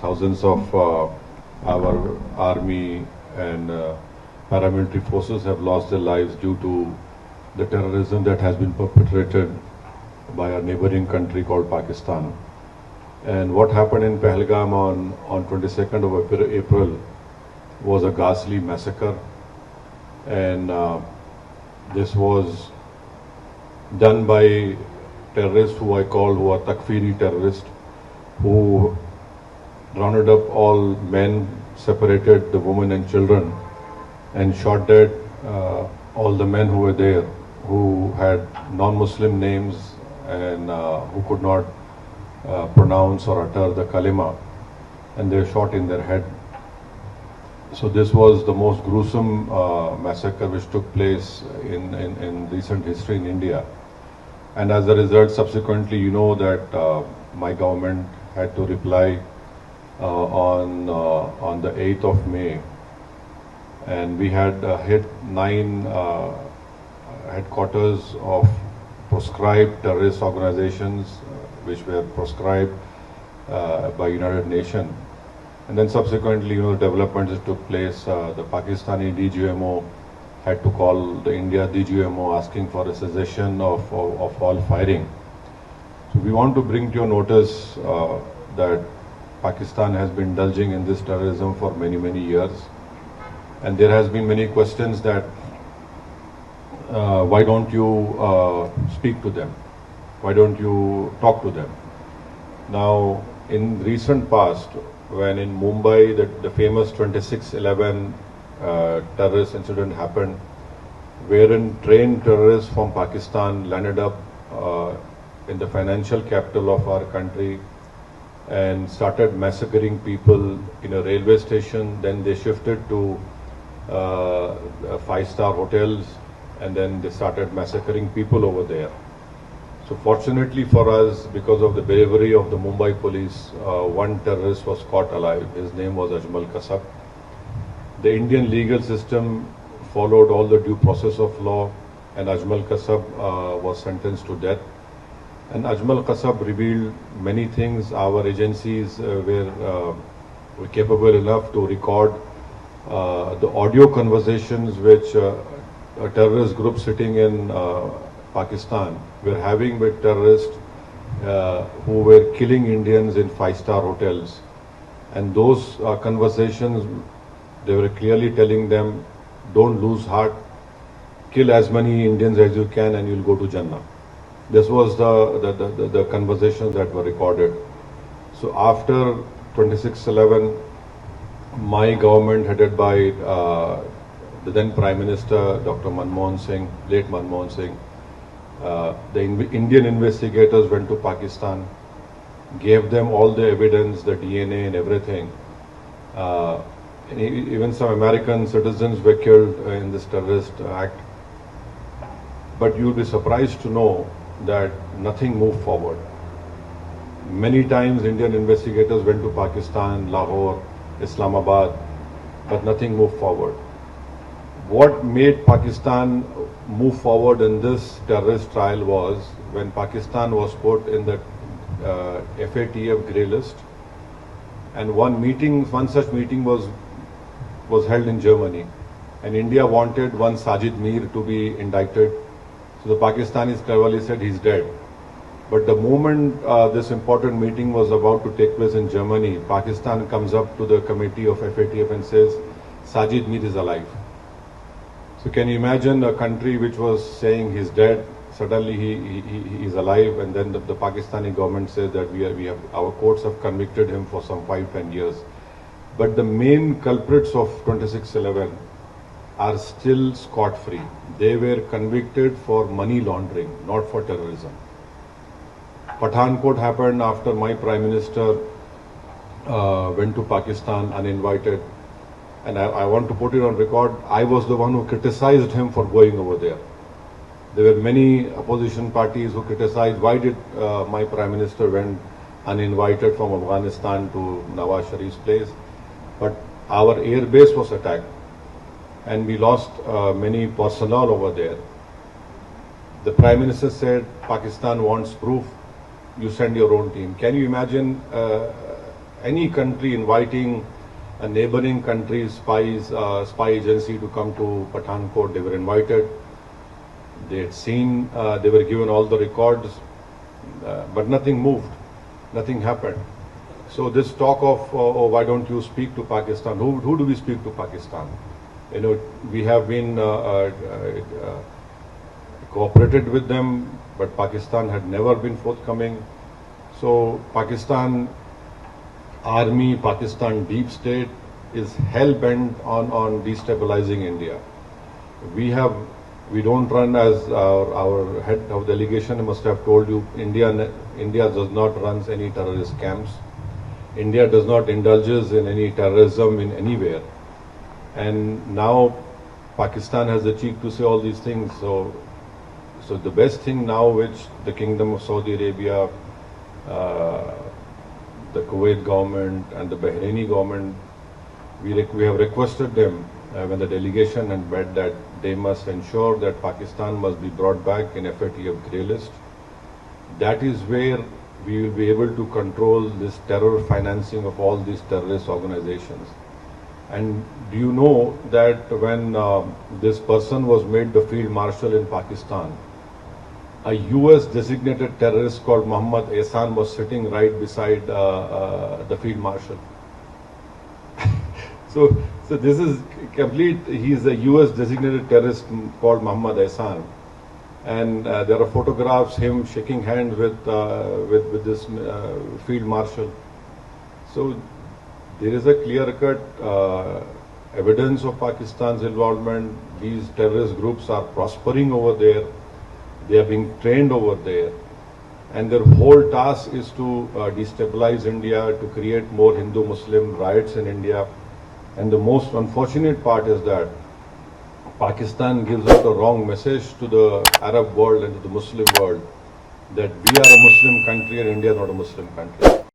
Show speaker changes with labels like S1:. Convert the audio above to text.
S1: thousands of our army and paramilitary forces have lost their lives due to the terrorism that has been perpetrated by our neighboring country called Pakistan. And what happened in Pahalgam on 22nd of April was a ghastly massacre, and this was done by terrorists who I call who are Takfiri terrorists, who rounded up all men, separated the women and children, and shot dead all the men who were there, who had non-Muslim names and who could not pronounce or utter the kalima, and they were shot in their head. So this was the most gruesome massacre which took place in recent history in India. And as a result, subsequently, you know that my government had to reply on the 8th of May, and we had hit 9 headquarters of proscribed terrorist organizations which were proscribed by United Nations. And then subsequently, you know, the developments that took place, the Pakistani DGMO had to call the India DGMO asking for a cessation of all firing. So we want to bring to your notice that Pakistan has been indulging in this terrorism for many years. And there has been many questions that why don't you speak to them? Why don't you talk to them? Now, in recent past, when in Mumbai the famous 26/11 terrorist incident happened, wherein trained terrorists from Pakistan landed up in the financial capital of our country and started massacring people in a railway station. Then they shifted to 5-star hotels, and then they started massacring people over there. So fortunately for us, because of the bravery of the Mumbai police, one terrorist was caught alive. His name was Ajmal Kasab. The Indian legal system followed all the due process of law, and Ajmal Kasab was sentenced to death. And Ajmal Kasab revealed many things. Our agencies were capable enough to record the audio conversations which a terrorist group sitting in Pakistan were having with terrorists who were killing Indians in 5-star hotels. And those conversations, they were clearly telling them, don't lose heart, kill as many Indians as you can and you'll go to Jannah. This was the conversations that were recorded. So after 26/11, my government headed by the then Prime Minister, Dr. Manmohan Singh, late Manmohan Singh, the Indian investigators went to Pakistan, gave them all the evidence, the DNA and everything. And even some American citizens were killed in this terrorist act. But you'll be surprised to know that nothing moved forward. Many times Indian investigators went to Pakistan, Lahore, Islamabad, but nothing moved forward. What made Pakistan move forward in this terrorist trial was when Pakistan was put in the FATF grey list, and one such meeting was held in Germany, and India wanted one Sajid Mir to be indicted. So the Pakistanis cleverly said he's dead. But the moment this important meeting was about to take place in Germany, Pakistan comes up to the committee of FATF and says, Sajid Mir is alive. So can you imagine a country which was saying he's dead, suddenly he is alive, and then the Pakistani government says that our courts have convicted him for some 5-10 years. But the main culprits of 26/11 are still scot-free. They were convicted for money laundering, not for terrorism. Pathankot happened after my Prime Minister went to Pakistan uninvited. And I want to put it on record, I was the one who criticized him for going over there. There were many opposition parties who criticized, why did my Prime Minister went uninvited from Afghanistan to Nawaz Sharif's place? But our air base was attacked, and we lost many personnel over there. The Prime Minister said, Pakistan wants proof, you send your own team. Can you imagine any country inviting a neighboring country's spy agency to come to Pathankot. They were invited. They had seen, they were given all the records, but nothing moved, nothing happened. So this talk of, oh, why don't you speak to Pakistan? Who do we speak to Pakistan? You know, we have been cooperated with them, but Pakistan had never been forthcoming. So Pakistan army, Pakistan deep state is hell-bent on destabilizing India. We don't run, as our head of delegation must have told you, India does not run any terrorist camps. India does not indulges in any terrorism in anywhere. And now Pakistan has the cheek to say all these things. So the best thing now, which the Kingdom of Saudi Arabia, the Kuwait government and the Bahraini government, we have requested them when the delegation had met that they must ensure that Pakistan must be brought back in FATF grey list. That is where we will be able to control this terror financing of all these terrorist organizations. And do you know that when this person was made the field marshal in Pakistan, a US designated terrorist called Muhammad Ehsan was sitting right beside the field marshal. So this is complete. He is a US designated terrorist called Muhammad Ehsan, and there are photographs him shaking hands with this field marshal. So there is a clear-cut evidence of Pakistan's involvement. These terrorist groups are prospering over there. They are being trained over there. And their whole task is to destabilize India, to create more Hindu-Muslim riots in India. And the most unfortunate part is that Pakistan gives out a wrong message to the Arab world and to the Muslim world that we are a Muslim country and India is not a Muslim country.